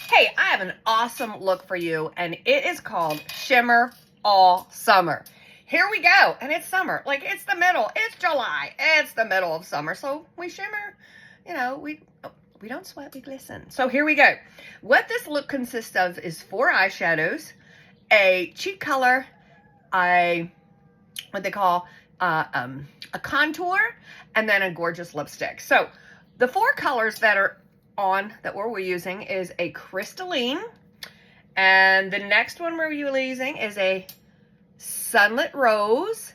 Hey, I have an awesome look for you, and it is called Shimmer All Summer. Here we go, and it's summer. Like, it's the middle. It's July. It's the middle of summer, so we shimmer. You know, we don't sweat, we glisten. So here we go. What this look consists of is 4 eyeshadows, a cheek color, what they call a contour, and then a gorgeous lipstick. So the 4 colors that are that we're using is a crystalline, and the next one we're using is a sunlit rose.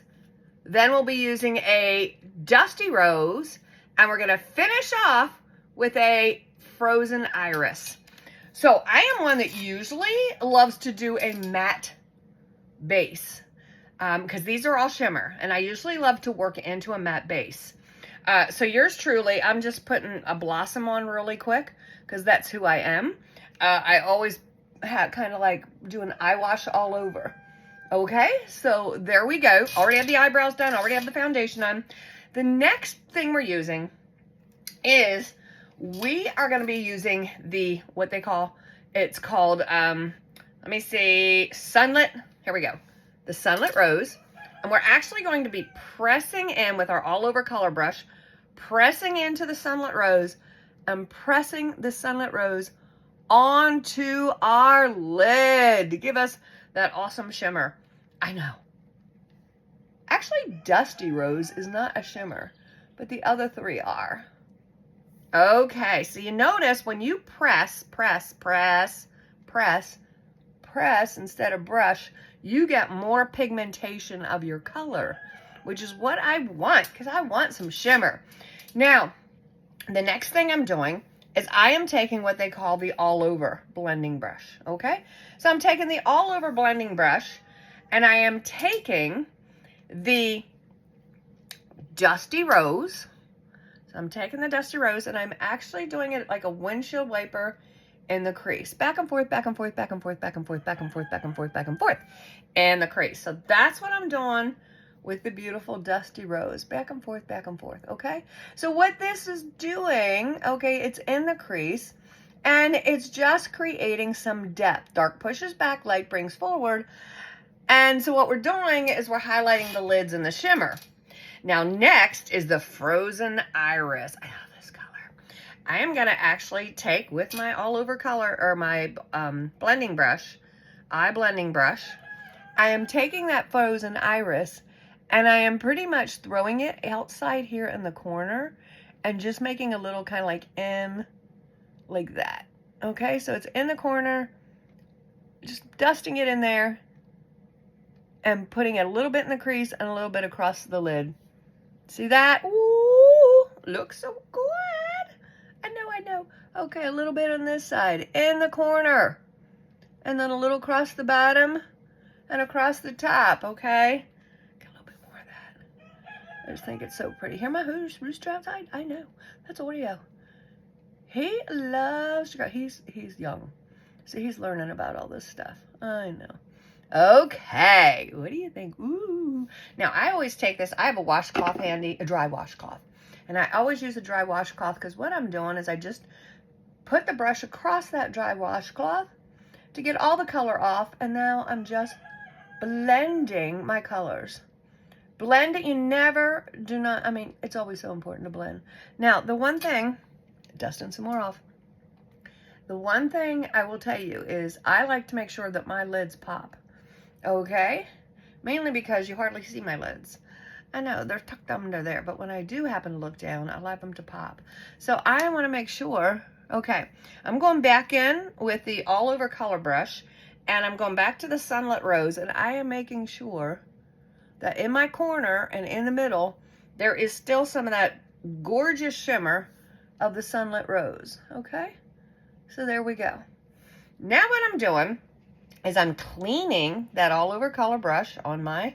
Then we'll be using a dusty rose, and we're gonna finish off with a frozen iris. So I am one that usually loves to do a matte base because these are all shimmer, and I usually love to work into a matte base. So yours truly, I'm just putting a blossom on really quick because that's who I am. I always kind of like do an eye wash all over. Okay, so there we go. Already have the eyebrows done, already have the foundation on. The next thing we're using is we are going to be using what they call, it's called, let me see, sunlit, here we go, the sunlit rose. And we're actually going to be pressing in with our all over color brush, pressing into the sunlit rose and pressing the sunlit rose onto our lid to give us that awesome shimmer. I know. Actually, dusty rose is not a shimmer, but the other 3 are. Okay, so you notice when you press instead of brush, you get more pigmentation of your color, which is what I want, because I want some shimmer. Now, the next thing I'm doing is I am taking what they call the all-over blending brush, okay? So I'm taking the all-over blending brush, and I am taking the dusty rose. So I'm taking the dusty rose, and I'm actually doing it like a windshield wiper in the crease. Back and forth, back and forth, back and forth, back and forth, back and forth, back and forth, back and forth, in the crease. So that's what I'm doing with the beautiful dusty rose. Back and forth, okay? So what this is doing, okay, it's in the crease, and it's just creating some depth. Dark pushes back, light brings forward. And so what we're doing is we're highlighting the lids and the shimmer. Now next is the frozen iris. I love this color. I am gonna actually take with my all over color, or my blending brush, I am taking that frozen iris, and I am pretty much throwing it outside here in the corner and just making a little kind of like in, like that. Okay, so it's in the corner, just dusting it in there and putting it a little bit in the crease and a little bit across the lid. See that? Ooh, looks so good. I know. Okay, a little bit on this side, in the corner. And then a little across the bottom and across the top, okay? Get a little bit more of that. I just think it's so pretty. Hear my rooster outside? I know. That's audio. He loves to go. He's young. So he's learning about all this stuff. I know. Okay, what do you think? Ooh. Now, I always take this. I have a washcloth handy, a dry washcloth. And I always use a dry washcloth because what I'm doing is I just put the brush across that dry washcloth to get all the color off. And now I'm just blending my colors. Blend it. I mean, it's always so important to blend. Now, the one thing, dusting some more off. The one thing I will tell you is I like to make sure that my lids pop. Okay? Mainly because you hardly see my lids. I know, they're tucked under there, but when I do happen to look down, I like them to pop. So I want to make sure, okay, I'm going back in with the all over color brush, and I'm going back to the sunlit rose, and I am making sure that in my corner and in the middle, there is still some of that gorgeous shimmer of the sunlit rose, okay? So there we go. Now what I'm doing is I'm cleaning that all over color brush on my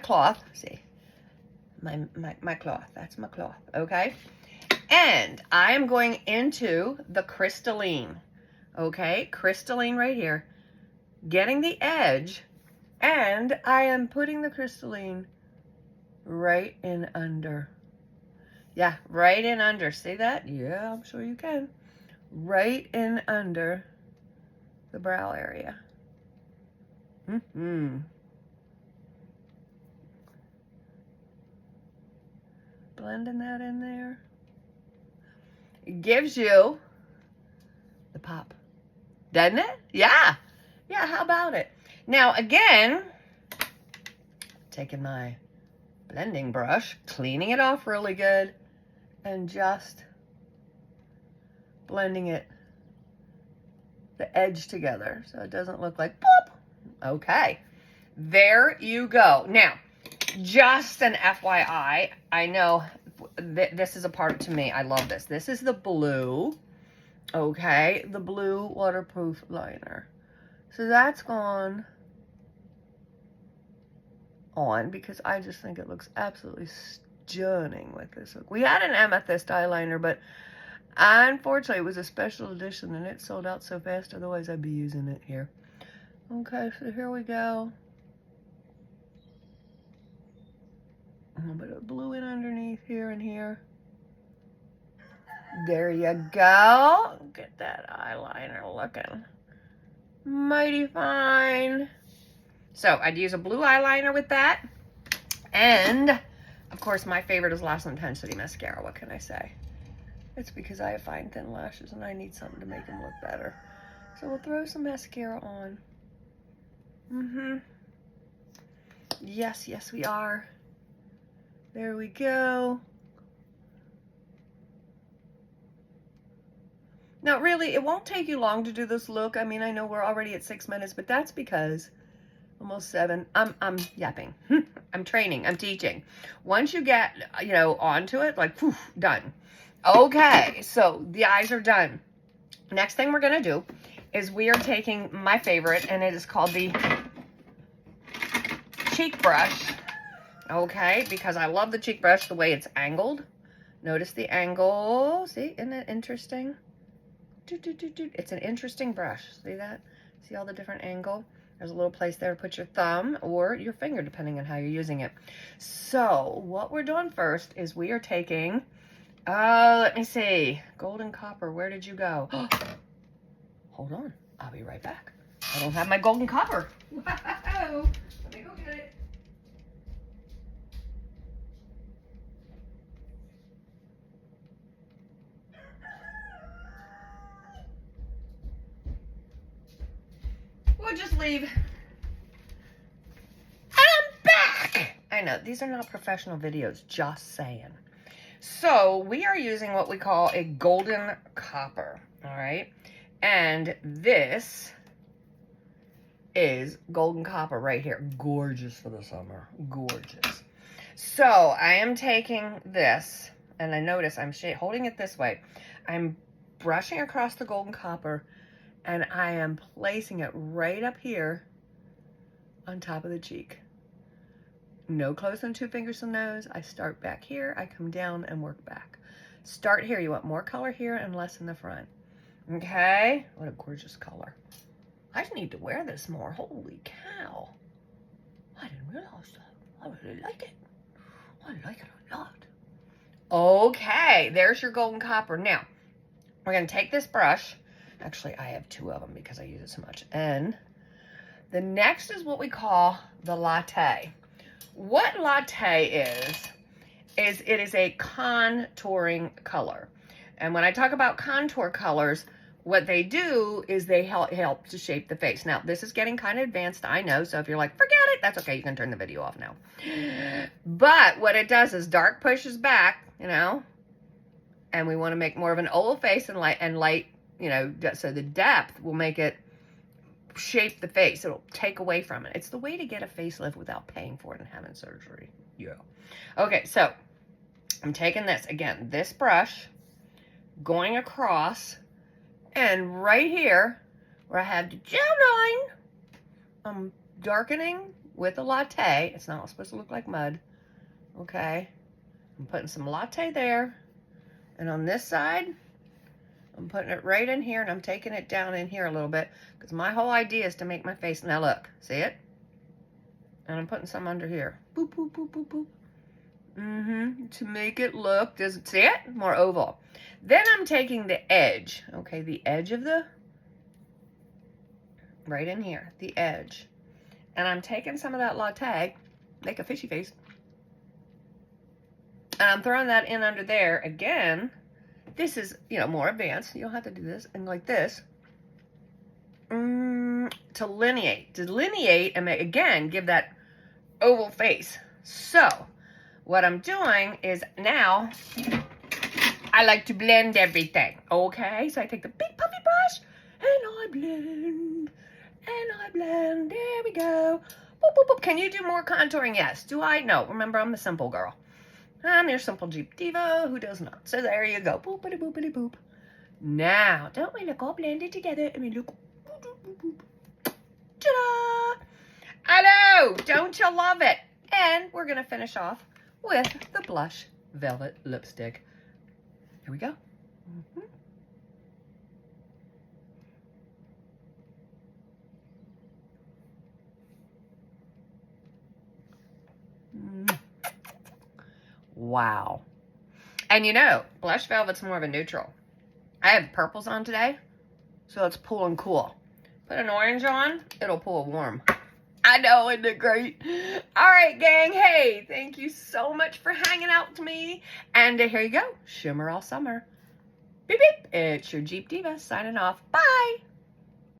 cloth. See, my cloth, that's my cloth, okay? And I am going into the crystalline, okay? Crystalline right here, getting the edge, and I am putting the crystalline right in under. Yeah, right in under. See that? Yeah, I'm sure you can. Right in under the brow area. Blending that in there. It gives you the pop, doesn't it? Yeah. Yeah, how about it? Now, again, taking my blending brush, cleaning it off really good, and just blending it, the edge together, so it doesn't look like boop. Okay, there you go. Now, just an FYI, I know this is a part to me. I love this. This is the blue, okay, the blue waterproof liner. So that's gone on because I just think it looks absolutely stunning with this look. We had an amethyst eyeliner, but unfortunately it was a special edition and it sold out so fast, otherwise I'd be using it here. Okay, so here we go. A little bit of blue in underneath here and here. There you go. Get that eyeliner looking mighty fine. So I'd use a blue eyeliner with that. And of course my favorite is Lash Intensity Mascara. What can I say? It's because I have fine thin lashes and I need something to make them look better. So we'll throw some mascara on. Yes, yes we are. There we go. Now really, it won't take you long to do this look. I mean, I know we're already at 6 minutes, but that's because almost 7. I'm yapping. I'm training. I'm teaching. Once you get, you know, onto it, like, poof, done. Okay, so the eyes are done. Next thing we're gonna do is we are taking my favorite, and it is called the cheek brush. Okay, because I love the cheek brush the way it's angled. Notice the angle. See, isn't it interesting? It's an interesting brush. See that? See all the different angle? There's a little place there to put your thumb or your finger, depending on how you're using it. So what we're doing first is we are taking, let me see, golden copper. Where did you go? Hold on. I'll be right back. I don't have my golden copper. Wow. Let me go get it. We'll just leave. And I'm back! I know, these are not professional videos, just saying. So, we are using what we call a golden copper, all right? And this is golden copper right here. Gorgeous for the summer, gorgeous. So, I am taking this, and I notice I'm holding it this way. I'm brushing across the golden copper, and I am placing it right up here on top of the cheek. No closer than 2 fingers to the nose. I start back here, I come down and work back. Start here. You want more color here and less in the front. Okay? What a gorgeous color. I just need to wear this more. Holy cow. I didn't realize that. I really like it. I like it a lot. Okay, there's your golden copper. Now, we're going to take this brush. Actually, I have 2 of them because I use it so much. And the next is what we call the latte. What latte is it is a contouring color. And when I talk about contour colors, what they do is they help to shape the face. Now, this is getting kind of advanced, I know. So if you're like, forget it, that's okay. You can turn the video off now. But what it does is dark pushes back, you know, and we want to make more of an oval face and light, you know, so the depth will make it shape the face. It'll take away from it. It's the way to get a facelift without paying for it and having surgery. Yeah. Okay, so I'm taking this, again, this brush, going across, and right here, where I have the gel line, I'm darkening with a latte. It's not supposed to look like mud. Okay. I'm putting some latte there. And on this side, I'm putting it right in here, and I'm taking it down in here a little bit, because my whole idea is to make my face, now look, see it? And I'm putting some under here. Boop, boop, boop, boop, boop. To make it look, does it see it? More oval. Then I'm taking the edge, okay, the edge of the right in here, the edge. And I'm taking some of that latte, make a fishy face, and I'm throwing that in under there. Again, this is, you know, more advanced. You don't have to do this. And like this, to delineate, and make, again, give that oval face. So what I'm doing is now I like to blend everything. Okay, so I take the big puffy brush and I blend and I blend. There we go. Boop, boop, boop. Can you do more contouring? Yes. Do I? No. Remember, I'm the simple girl. I'm your simple Jeep diva who does not. So there you go. Boopity boopity boop. Now, don't we look all blended together? And we look. Boop, boop, boop, boop. Ta-da! I know. Don't you love it? And we're gonna finish off with the blush velvet lipstick. Here we go. Wow. And you know, blush velvet's more of a neutral. I have purples on today, so it's pull and cool. Put an orange on, it'll pull warm. I know, isn't it great? All right, gang. Hey, thank you so much for hanging out with me. And here you go. Shimmer all summer. Beep, beep. It's your Jeep Diva signing off. Bye.